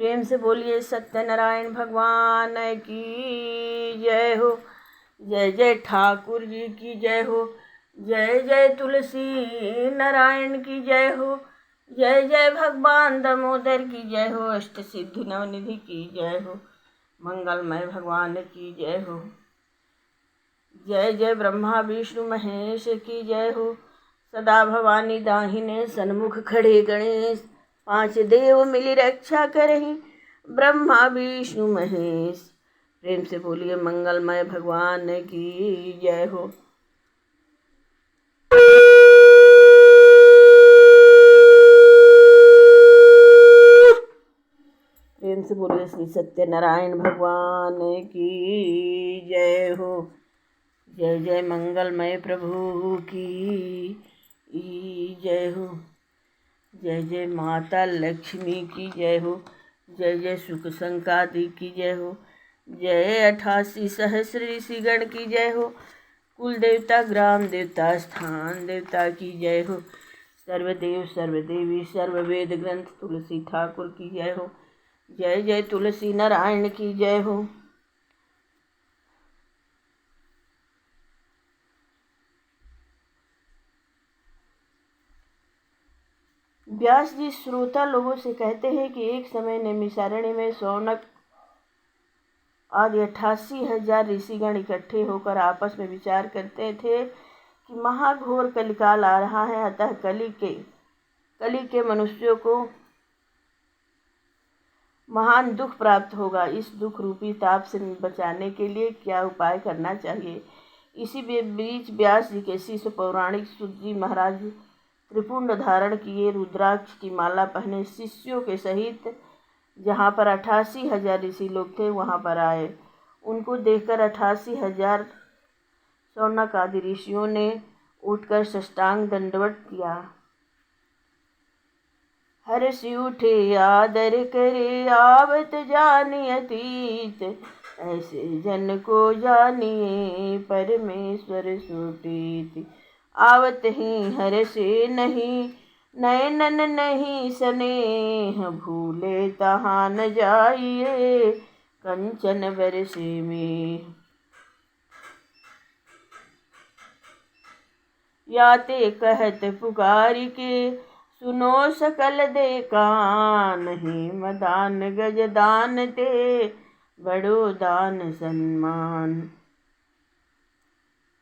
प्रेम से बोलिए सत्यनारायण भगवान की जय हो। जय जय ठाकुर जी की जय हो। जय जय तुलसी नारायण की जय हो। जय जय भगवान दामोदर की जय हो। अष्ट सिद्धि नवनिधि की जय हो। मंगलमय भगवान की जय हो। जय जय ब्रह्मा विष्णु महेश की जय हो। सदा भवानी दाहिने सन्मुख खड़े गणेश, पांच देव मिली रक्षा करहीं ब्रह्मा विष्णु महेश। प्रेम से बोलिए मंगलमय भगवान की जय हो। प्रेम से बोलिए श्री सत्यनारायण भगवान की जय हो। जय जय मंगलमय प्रभु की जय हो। जय जय माता लक्ष्मी की जय हो। जय जय सुख संकादि की जय हो। जय 88 सहस्र ऋषिगण की जय हो। कुल देवता ग्राम देवता स्थान देवता की जय हो। सर्वदेव सर्वदेवी सर्ववेद ग्रंथ तुलसी ठाकुर की जय हो। जय जय तुलसी नारायण की जय हो। व्यास जी श्रोता लोगों से कहते हैं कि एक समय नैमिषारण्य में शौनक आदि 88,000 ऋषिगण इकट्ठे होकर आपस में विचार करते थे कि महाघोर कलिकाल आ रहा है, अतः कली के मनुष्यों को महान दुख प्राप्त होगा। इस दुख रूपी ताप से बचाने के लिए क्या उपाय करना चाहिए। इसी बीच व्यास जी के शिष्य पौराणिक सूत जी महाराज त्रिपुंड धारण किए, रुद्राक्ष की माला पहने शिष्यों के सहित जहाँ पर 88,000 ऋषि लोग थे वहाँ पर आए। उनको देखकर 88,000 शौनक आदि ऋषियों ने उठकर साष्टांग दंडवत किया। हर्षि उठे आदर करे आवत जानी अतीत, ऐसे जन को जानिए परमेश्वर सुप्रीति। आवत ही हर्षे नहीं नयनन नहीं स्नेह, भूले तहाँ न जाइए कंचन बरसे में। याते कहत पुकारी के सुनो सकल दे कान, हेम दान गज दान ते बड़ो दान सम्मान।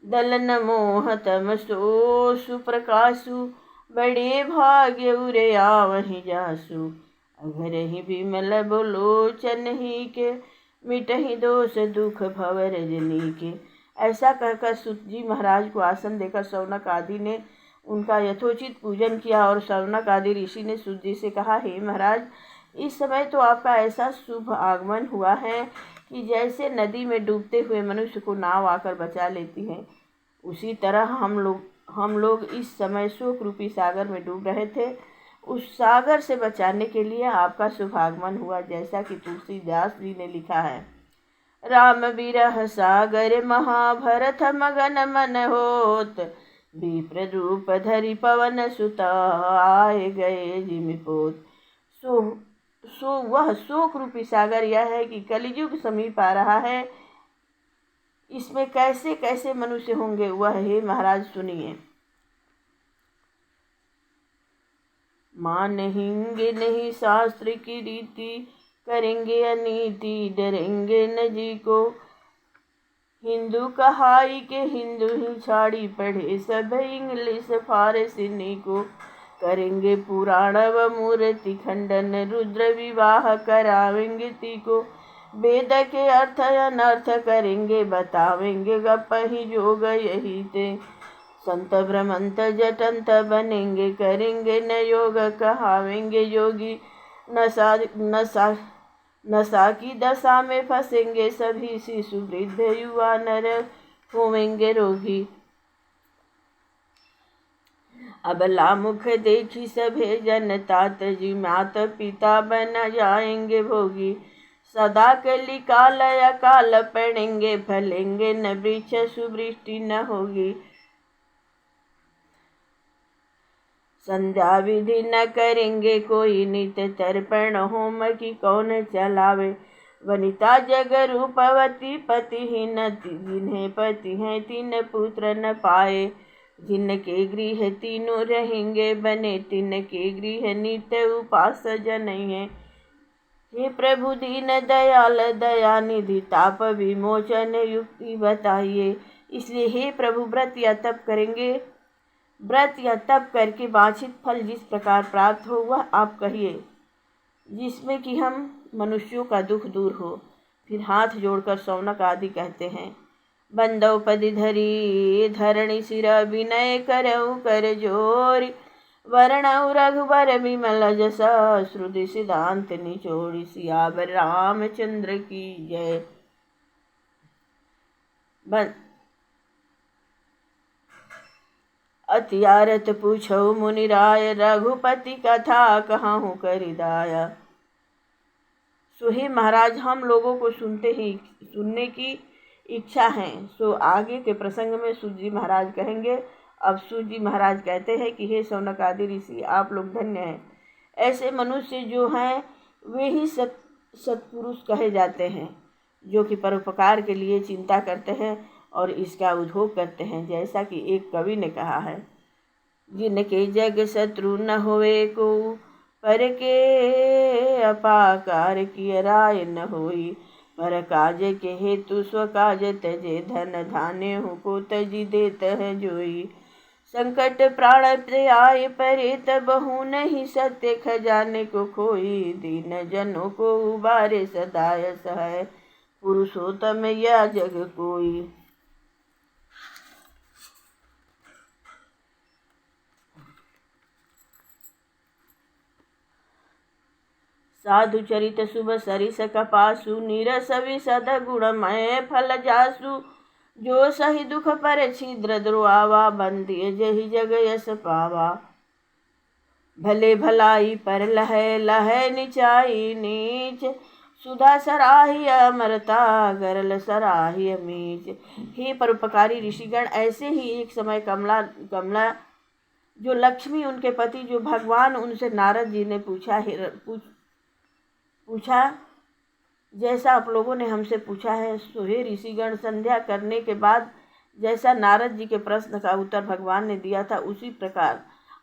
दलन मोह तम सो सुप्रकाशु, बड़े भाग्य उरे आवहि जासु। अगर ही बिमल बोलोचन ही के, मिटहि दोष दुख भव रजनी के। ऐसा कहकर सूत जी महाराज को आसन देकर शौनक आदि ने उनका यथोचित पूजन किया और शौनक आदि ऋषि ने सूत जी से कहा, हे महाराज, इस समय तो आपका ऐसा शुभ आगमन हुआ है कि जैसे नदी में डूबते हुए मनुष्य को नाव आकर बचा लेती है, उसी तरह हम लोग इस समय शोक रूपी सागर में डूब रहे थे। उस सागर से बचाने के लिए आपका शुभ आगमन हुआ, जैसा कि तुलसीदास जी ने लिखा है। राम बिरह सागर महाभरत मगन मन होत, विप्र रूप धरि पवन सुत आए गए जिमिपोत। वह शोक रूपी सागर यह है कि कलियुग समीप आ रहा है, इसमें कैसे कैसे मनुष्य होंगे वह हे महाराज सुनिए। मानेंगे नहीं शास्त्र की रीति, करेंगे अनीति डरेंगे न जी को। हिंदू कहाई के हिंदू ही छाड़ी पढ़े सब इंग्लिश फारसी को। करेंगे पुराण व मूर्ति खंडन, रुद्र विवाह करावेंगे तीको। वेद के अर्थ अनर्थ करेंगे बतावेंगे, गप ही जोग यही ते। संत भ्रमंत जटंत बनेंगे, करेंगे न योग कहावेंगे योगी। नशा की दशा में फंसेंगे सभी, शिशु वृद्ध युवा नर होवेंगे रोगी। अबला मुख देखी सभे जनता, तजी मात पिता बन जाएंगे भोगी। सदा कली काल अकाल पड़ेंगे, फलेंगे न वृक्ष सुवृष्टि न होगी। संध्या विधि न करेंगे कोई, नित्य तर्पण होम की कौन चलावे। वनिता जग रूपवती पतिहीन, जिन्हें पति हैं तीन पुत्र न पाए। जिनके गृह तीनों रहेंगे बने, तिनके गृह नित्य उपास जन हैं। हे प्रभु दीन दयाल दया निधि, ताप विमोचन युक्ति बताइए। इसलिए हे प्रभु, व्रत या तप करेंगे, व्रत या तप करके वांछित फल जिस प्रकार प्राप्त हो वह आप कहिए, जिसमें कि हम मनुष्यों का दुख दूर हो। फिर हाथ जोड़कर शौनक आदि कहते हैं। बंदौ पदि धरी धरणी सिर, विनय करऊ कर जोरी। वर्णऊ रघुबर विमल जस, श्रुति सिद्धांत निचोड़ी। सियावर रामचंद्र की जय। अतियारत पूछो मुनिराय, रघुपति कथा कहूँ करिदाया। सो हे महाराज, हम लोगों को सुनने की इच्छा है। सो आगे के प्रसंग में सूत जी महाराज कहेंगे। अब सूत जी महाराज कहते हैं कि हे शौनक आदि ऋषि, आप लोग धन्य हैं। ऐसे मनुष्य जो हैं वे ही सत्पुरुष कहे जाते हैं, जो कि परोपकार के लिए चिंता करते हैं और इसका उद्योग करते हैं। जैसा कि एक कवि ने कहा है, जिनके जग शत्रु न होए को, पर के अपाकार की राय न होई। पर काज के हेतु स्व काज तजे, धन धान्य हो को तजी देत है जोई। संकट प्राण पे आए परे, तब हूँ नहीं सत्य खजाने को खोई। दीन जनों को उबारे सदाय सहाय, पुरुषोत्तम या जग कोई। साधु चरित शुभ सरिस कपासु, नीरस विशद गुणमय फल जासु। जो सही दुख पर छिद्र द्रुआवा, बंदिय जहि जग यस पावा। भले भलाई पर लह लह नीचाई नीच, सुधा सराही अमरता गरल सराही मीच। हे परोपकारी ऋषिगण, ऐसे ही एक समय कमला जो लक्ष्मी उनके पति जो भगवान, उनसे नारद जी ने पूछा जैसा आप लोगों ने हमसे पूछा है। सो हे ऋषिगण, संध्या करने के बाद जैसा नारद जी के प्रश्न का उत्तर भगवान ने दिया था, उसी प्रकार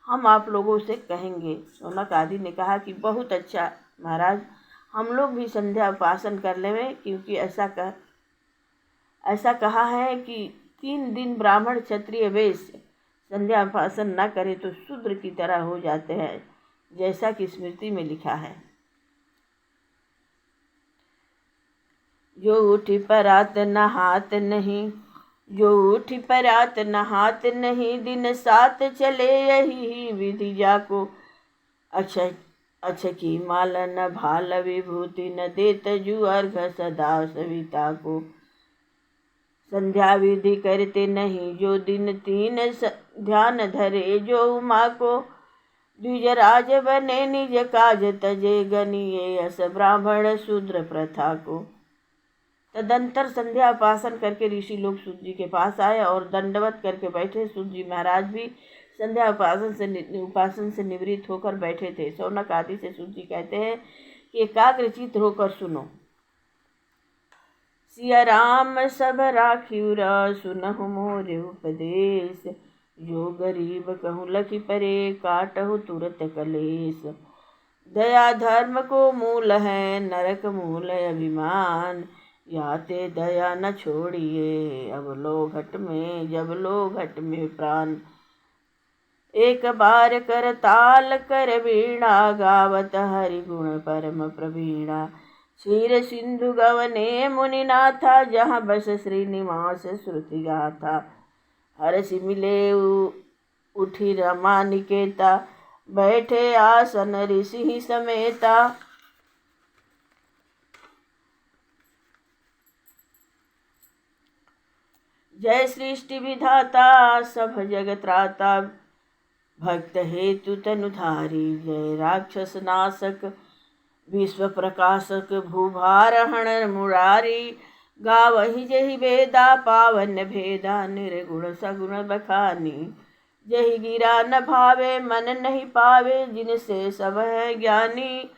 हम आप लोगों से कहेंगे। शौनक आदि ने कहा कि बहुत अच्छा महाराज, हम लोग भी संध्या उपासन कर लें, क्योंकि ऐसा कहा है कि 3 दिन ब्राह्मण क्षत्रिय वैश्य संध्या उपासन न करे तो शूद्र की तरह हो जाते हैं, जैसा कि स्मृति में लिखा है। जो उठी परात नहात नहीं, जो उठी परात नहात नहीं, दिन 7 चले यही विधि जाको। अच्छा की माल न भाल विभूति, न देत जु अर्घ सदा सविता को। संध्या विधि करते नहीं जो दिन 3 ध्यान धरे जो उमा को। द्विजराज बने निज काज तजे, गनिये अस ब्राह्मण शूद्र प्रथा को। तदंतर संध्या उपासन करके ऋषि लोग सूत जी के पास आए और दंडवत करके बैठे। सूत जी महाराज भी संध्या उपासन से निवृत्त होकर बैठे थे। शौनक आदि से सूत जी कहते हैं कि एकाग्रचित्त होकर सुनो। सिया राम सब राखियुर, सुनहु मोर उपदेश। जो गरीब कहूँ लखी परे, काटहु तुरत कलेश। दया धर्म को मूल है, नरक मूल अभिमान। याते दया न छोड़िए, अब लो घट में जब लो घट में प्राण। एक बार कर ताल कर वीणा, गावत हरि गुण परम प्रवीणा। क्षीर सिंधु गवने मुनिनाथा, जहाँ बस श्रीनिवास श्रुति गाथा। हरसि मिले उठी रमा निकेता, बैठे आसन ऋषि समेता। जय सृष्टि विधाता सब जगत त्राता, भक्त हेतु तनुधारी। जय राक्षस नाशक विश्व प्रकाशक, भूभार हरण मुरारी। गावहि जहि वेदा पावन भेदा, निर्गुण सगुण बखानी। जही गिरा न भावे मन नहीं पावे, जिनसे सब है ज्ञानी।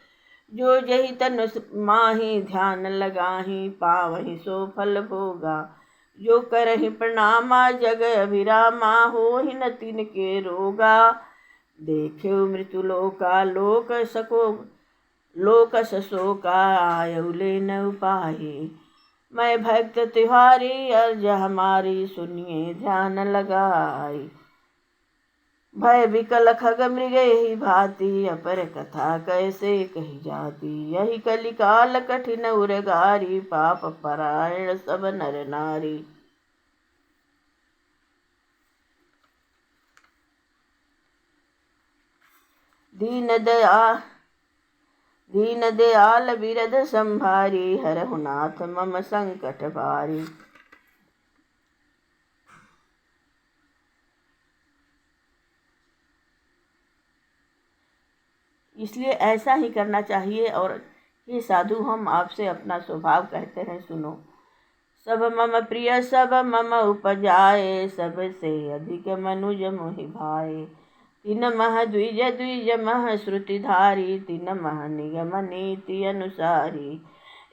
जो जही तन माही ध्यान लगाही, पावहि सो फल भोगा। जो करहि प्रणामा जग अभिरामा, होहि न तिन के रोगा। देख्यो मृत्यु लोका लोक सको, लोक सशोका आयु ले न उपाहि। मैं भक्त तिहारी अर्ज हमारी, सुनिए ध्यान लगाई। भय विकल खग मृग ही भांति, अपर कथा कैसे कही जाती। यही कलिकाल कठिन उरगारी, पाप परायण सब नर नारी। दीन दयाल बिरद संभारी, हरहु नाथ मम संकट भारी। इसलिए ऐसा ही करना चाहिए। और हे साधु, हम आपसे अपना स्वभाव कहते हैं, सुनो। सब मम प्रिय सब मम उपजाए, सबसे अधिक मनुज मोहि भाए। तीन मह द्विज द्विज मह श्रुतिधारी, तीन मह निगम नीति अनुसारी।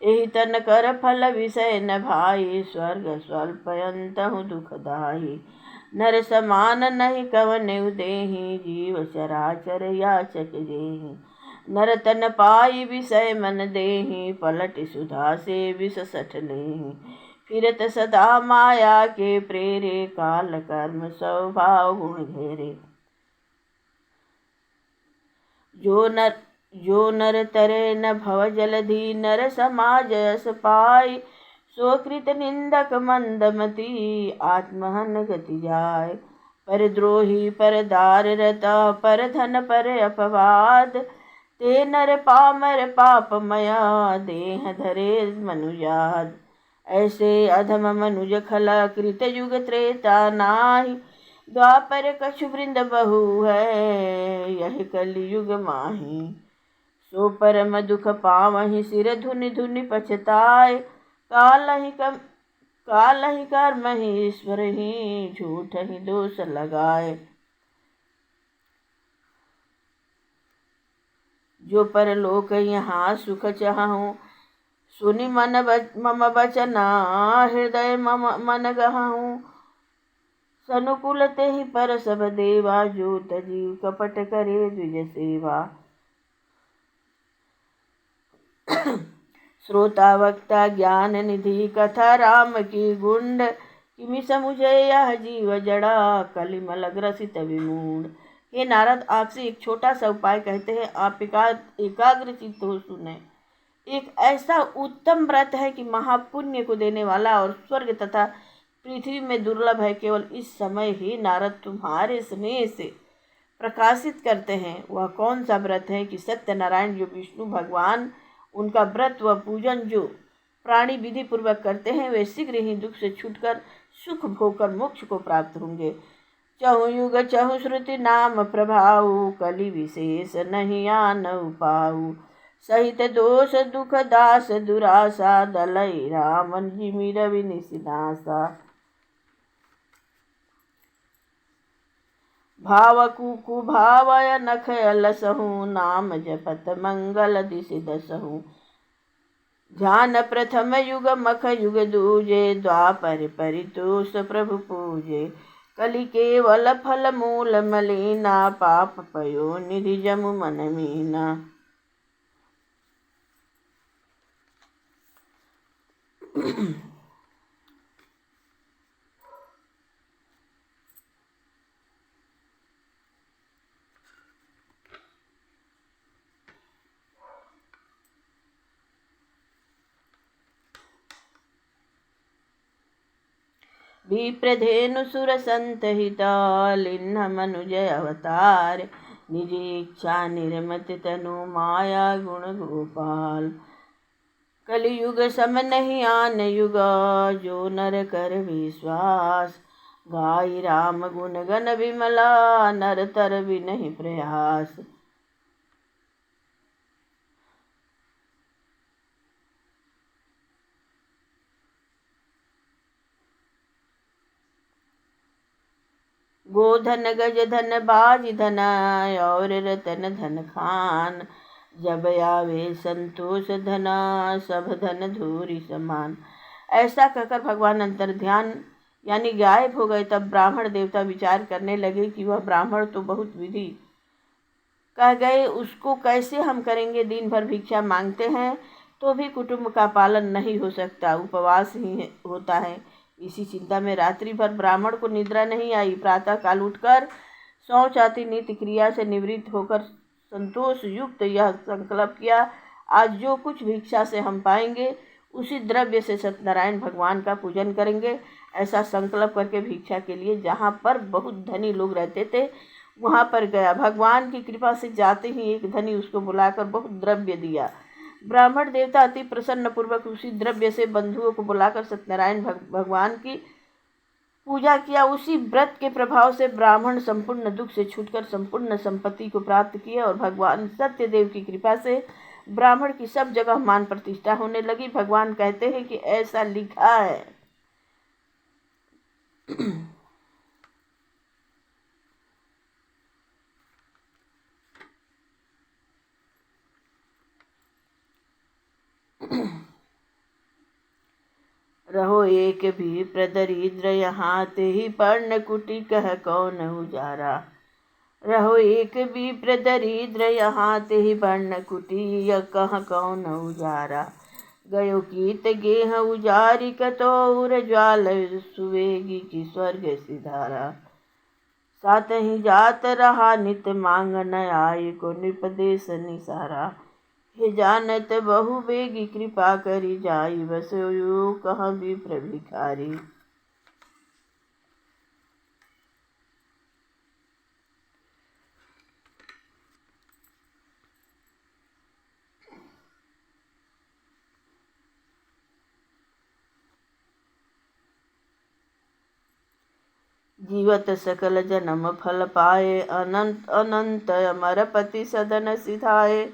एहि तन कर फल विषय न भाई, स्वर्ग स्वल्प अंतहु दुखदाई। नर समान नहीं कवनेउ देहि, जीव चराचर याचक जेहि। नर तन पाई विषय मन देहि, पलट सुधा से विष सठ लेहि। फिरत सदा माया के प्रेरे, काल कर्म स्वभाव गुण घेरे। जो नर तरे न भव जलधि, नर समाज यस पाई। सो कृत निंदक मंदमती, आत्महन गति जाय। पर द्रोही पर दार रता, पर धन पर अपवाद। ते नर पामर पापमया, देह धरे मनुजाद। ऐसे अधम मनुज खला, कृत युग त्रेता नाही। द्वापर कछु वृंद बहु है, यह कलि युग माही। सो परम दुख पावहि, सिर धुनि धुनि पछताए। काल ही कर्म ही ईश्वर ही, झूठ ही दोष लगाए। जो परलोक यहाँ सुख चाहूँ, सुनि मम बचना, हृदय मम मन गहूँ। सनुकूल तेहि पर सब देवा, जो तजीव कपट करे द्विज सेवा। श्रोता वक्ता ज्ञान निधि, कथा राम की गुंड। किमि समुझे यह जीव जड़ा, कलिमल ग्रसित विमूढ़। हे नारद, आपसे एक छोटा सा उपाय कहते हैं, आप एकाग्र चित्त हो सुने। एक ऐसा उत्तम व्रत है कि महापुण्य को देने वाला और स्वर्ग तथा पृथ्वी में दुर्लभ है। केवल इस समय ही नारद तुम्हारे स्नेह से प्रकाशित करते हैं। वह कौन सा व्रत है कि सत्यनारायण जो विष्णु भगवान, उनका व्रत व पूजन जो प्राणी विधि पूर्वक करते हैं, वे शीघ्र ही दुख से छूटकर सुख भोगकर मोक्ष को प्राप्त होंगे। चहु युग चहु श्रुति नाम प्रभाऊ, कलि विशेष नहीं आन पाऊ। सहित दोष दुख दास दुरासा, दलई रामन जिमि रवि निशिनासा। भाव कुभावय नख अलसहु, नाम जपत मंगल दिशि दसहु। ध्यान प्रथम युग मख युग दूजे, द्वापर परितोष प्रभु पूजे। कलि केवल फल मूल मलिना, पाप पयो निधि जमु मन मीना। विप्रधेनु सुर संत हिता, लिन्ह मनुजय अवतार। निज इच्छा निर्मत तनु, माया गुण गोपाल। कलियुग सम नहीं आन युगा, जो नर कर विश्वास। गाई राम गुण गण विमला, नर तर बिनहि प्रयास। गोधन गज धन बाज धन और रतन धन खान। जब आवे संतोष धना सब धन धूरी समान। ऐसा कहकर भगवान अंतर ध्यान यानी गायब हो गए। तब ब्राह्मण देवता विचार करने लगे कि वह ब्राह्मण तो बहुत विधि कह गए, उसको कैसे हम करेंगे। दिन भर भिक्षा मांगते हैं तो भी कुटुंब का पालन नहीं हो सकता, उपवास ही होता है। इसी चिंता में रात्रि भर ब्राह्मण को निद्रा नहीं आई। प्रातः काल उठकर शौच आदि नित्य क्रिया से निवृत्त होकर संतोष युक्त यह संकल्प किया, आज जो कुछ भिक्षा से हम पाएंगे उसी द्रव्य से सत्यनारायण भगवान का पूजन करेंगे। ऐसा संकल्प करके भिक्षा के लिए जहाँ पर बहुत धनी लोग रहते थे वहाँ पर गया। भगवान की कृपा से जाते ही एक धनी उसको बुलाकर बहुत द्रव्य दिया। ब्राह्मण देवता अति प्रसन्न पूर्वक उसी द्रव्य से बंधुओं को बुलाकर सत्यनारायण भगवान की पूजा किया। उसी व्रत के प्रभाव से ब्राह्मण संपूर्ण दुख से छूटकर संपूर्ण संपत्ति को प्राप्त किए और भगवान सत्यदेव की कृपा से ब्राह्मण की सब जगह मान प्रतिष्ठा होने लगी। भगवान कहते हैं कि ऐसा लिखा है। रहो एक भी प्रदरिद्र यहाँ ते ही पर्ण कुटी कह कौन उजारा। रहो एक भी प्रदरिद्र यहाँ ते ही पर्ण कुटी यह कह कौन उजारा। गयो कीत गेह उजारी कतौर ज्वाल सुवेगी की स्वर्ग सिधारा। सात ही जात रहा नित मांग न आय को निपदेश निसारा। हे जानत बहु बेगी कृपा करी जाई बस यो कह विप्र भिखारी। जीवत सकल जन्म फल पाए अनंत अनंत अमरपति सदन सिधाए।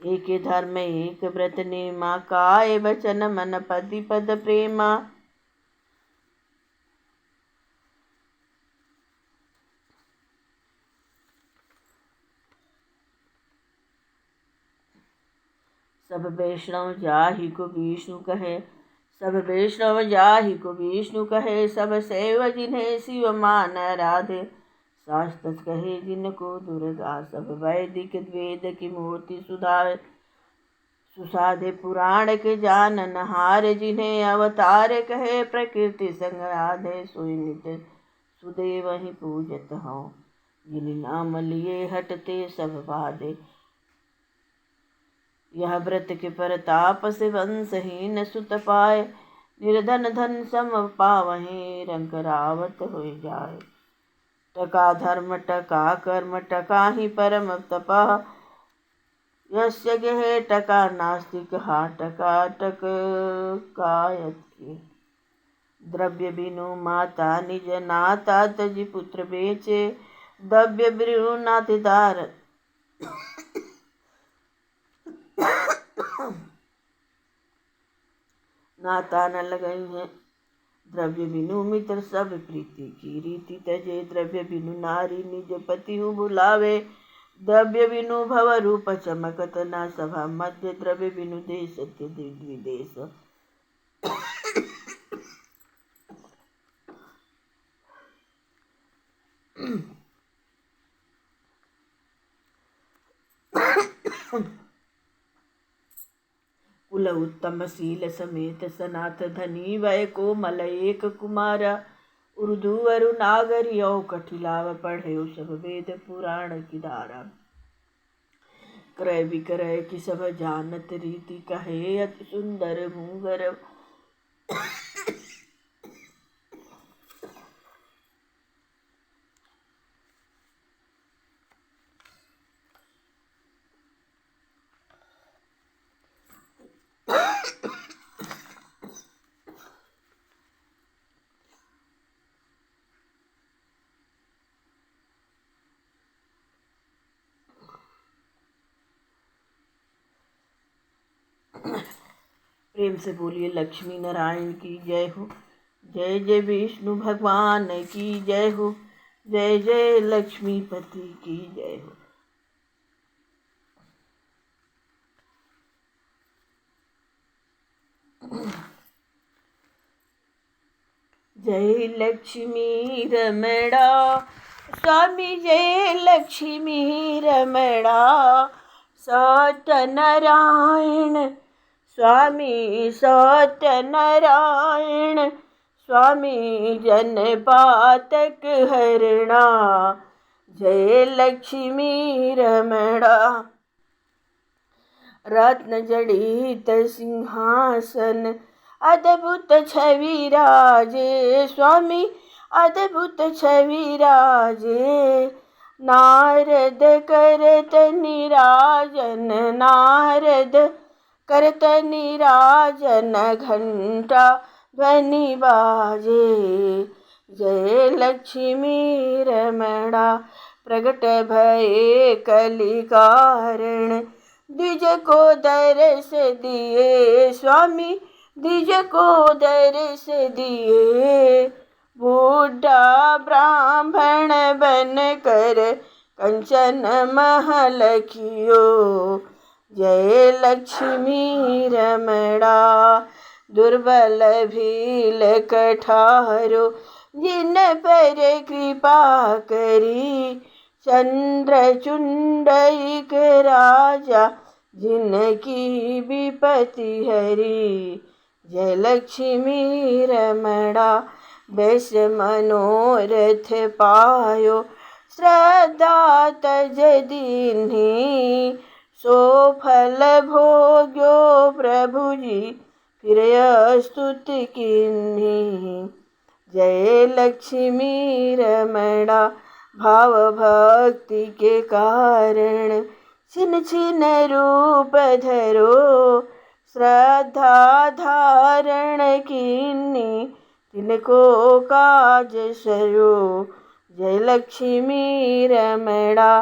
एक धर्म एक व्रत नेमा काय बचन मन पति पद प्रेमा। सब वैष्णव जाहि को विष्णु कहे। सब वैष्णव जाहि को विष्णु कहे। सब सेव जिन्हें शिव मान राधे। शास्त्र कहे जिनको दुर्गा। सब वैदिक वेद की मूर्ति सुधार सुसाधे पुराण के जानन हार। जिन्हें अवतार कहे प्रकृति संग आधे। सोई नित्य सुदेव ही पूजत हो। जिन नाम लिए हटते सब बाधे। यह व्रत के परताप से वंशहीन सुत पाए। निर्धन धन सम पावहीं रंक रावत हो जाए। टका धर्म टका कर्म टका ही परम तपः। यस्य गेहे टका नास्तिक हा टका टक कायत के। द्रव्य बिनु माता निज नाता तजि पुत्र बेचे। द्रव्य बिनु नातेदार नाता न लगई है। द्रव्य बिनु मित्र सब प्रीति की रीति तजे। द्रव्य बिनु नारी निज पति हूँ बुलावे। द्रव्य बिनु भव रूप चमकत न सभा मध्य। द्रव्य बिनु देश सत्य विदेश। कुल उत्तम शील समेत सनाथ धनी वय कोमल एक कुमारा। उर्दू अरु नागरी औ कठिलाव पढ़े सब वेद पुराण की धारा। क्रय विक्रय की सब जानत रीति कहे अति सुंदर मुंगर। प्रेम से बोलिए लक्ष्मी नारायण की जय हो। जय जय विष्णु भगवान की जय हो। जय जय लक्ष्मीपति की जय हो। जय लक्ष्मी रमणा स्वामी जय लक्ष्मी रमणा सत्यनारायण स्वामी सत्यनारायण स्वामी जनपातक हरणा जय लक्ष्मी रमणा। रत्न जड़ित सिंहासन अद्भुत छवि राजे स्वामी अद्भुत छवि राजे नारद करत निराजन नारद करत निराजन घंटा ध्वनि बाजे जय लक्ष्मी रमणा। प्रगट भये कलि कारण द्विज को दर्श दिए स्वामी द्विज को दर्श दिए बूढ़ा ब्राह्मण बन कर कंचन महल कियो जय लक्ष्मी रमणा। दुर्बल भील कठारो जिन पर कृपा करी चंद्रचूड एक राजा जिनकी विपत्ति हरी जय लक्ष्मी रमणा। बेस मनोरथ पायो श्रद्धा तज दीन्ही सो फल भोग्यो प्रभु जी फिर स्तुति कीन्ही जय लक्ष्मी रमणा। भाव भक्ति के कारण छिन छिन रूप धरो श्रद्धा धारण कीन्ही तिनको काज सरो जय लक्ष्मी रमणा।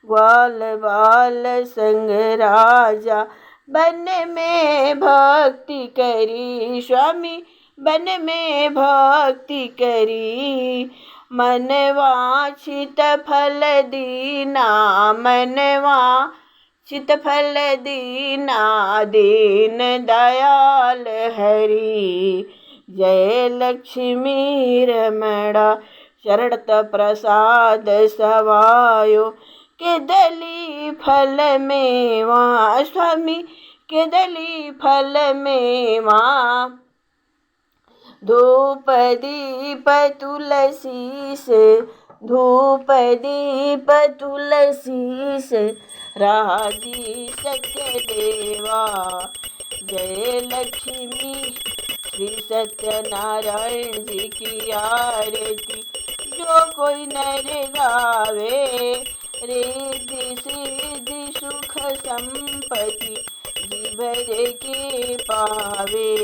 ग्वाल बाल संग राजा बन में भक्ति करी स्वामी बन में भक्ति करी मन वांछित फल दीना मन वांछित फल दीना दीन दयाल हरि जय लक्ष्मी रमणा। शरणत प्रसाद सवायो केदली फल मेवा स्वामी केदली फल मेवा धूप दीप तुलसी से धूप दीप तुलसी से राजी सत्य देवा जय लक्ष्मी। श्री सत्यनारायण जी की आरती जो कोई नर गावे रिद्धि सिद्धि सुख संपत्ति जी भर के पावे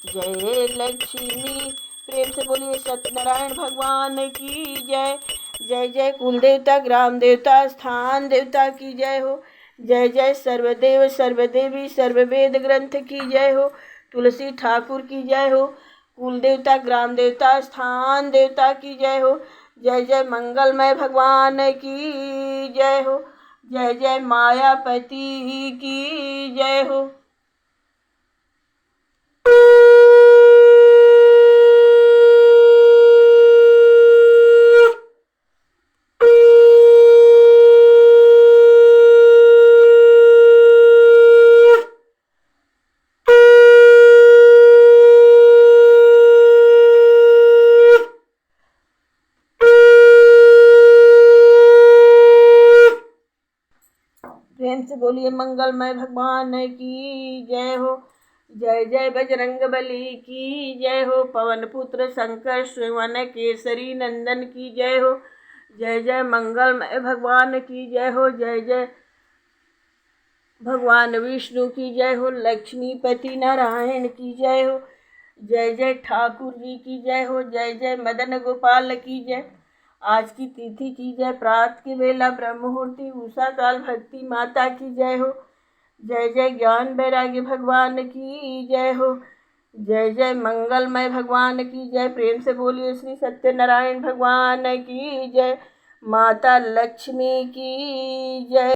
जय लक्ष्मी। प्रेम से बोलिए सत्यनारायण भगवान की जय। जय जय कुल देवता ग्राम देवता स्थान देवता की जय हो। जय जय सर्वदेव सर्वदेवी सर्ववेद ग्रंथ की जय हो। तुलसी ठाकुर की जय हो। कुल देवता ग्राम देवता स्थान देवता की जय हो। जय जय मंगलमय भगवान की जय हो। जय जय मायापति की जय हो। प्रेम से बोलिए मंगलमय भगवान की जय हो। जय जय बजरंगबली की जय हो। पवन पुत्र शंकर सुवन केसरी नंदन की जय हो। जय जय मंगलमय भगवान की जय हो। जय जय भगवान विष्णु की जय हो। लक्ष्मीपति नारायण की जय हो। जय जय ठाकुर जी की जय हो। जय जय मदन गोपाल की जय। आज की तिथि की जय। प्रात की बेला ब्रह्म मुहूर्ति उषा काल भक्ति माता की जय हो। जय जय ज्ञान वैराग्य भगवान की जय हो। जय जय मंगलमय भगवान की जय। प्रेम से बोलिए श्री सत्यनारायण भगवान की जय। माता लक्ष्मी की जय।